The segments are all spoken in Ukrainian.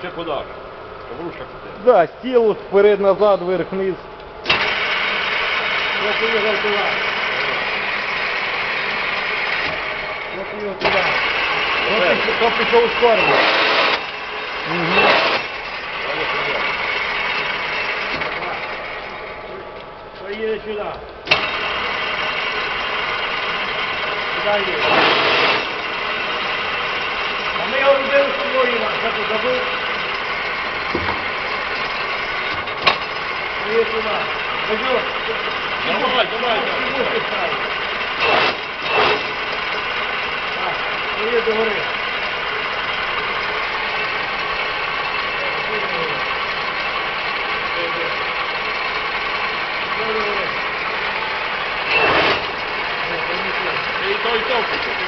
Чи подаш? Обрушок буде. Да, стіл вперед-назад, вверх-вниз. Я поїхав туди. Я поїхав туди. То пішов ускорено. Поїде сюди. Сюди їде. А ми його робили з тобою, Іван, що ти забув? Поїде сюди. Пойдем. Давай. Поїде до гори. І той ти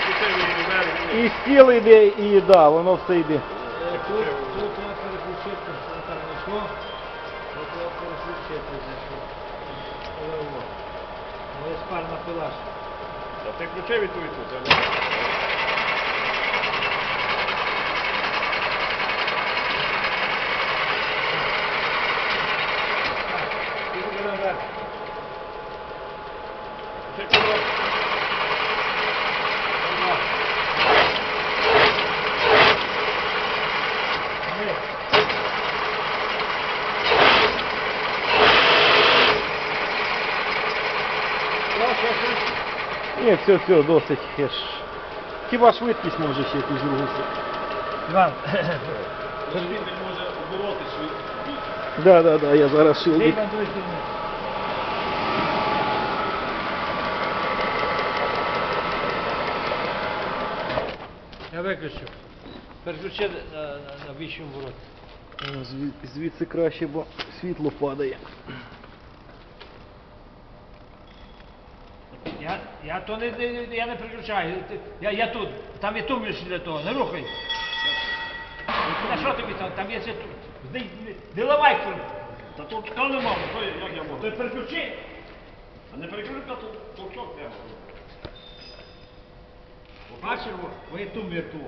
купив і вверх. І стіл йде, і да, воно все йде. Тут треба переключити, що там не йшло. Тут треба переключити, значить. Моя спальна пила. Та ти ключи від ту. Тут наверх. Ти куди? Ні, все, досить. Я ж... Хіба швидкість може ще якусь другу. Іван, Він не може обороти Да, я зараз ти шилдик. Іван, дивись мені. Я виключу. Переключи на вищому вороті. Звідси краще, бо світло падає. Я не переключаю. Я тут. Там є тумблер для того. Не рухай. На що тобі там? Там є це тут. Не ламай тут. Та тут ткани нема, як я можу? Ти переключи. А не перекрити, то толчок треба. Бачиш, є тумблер тут.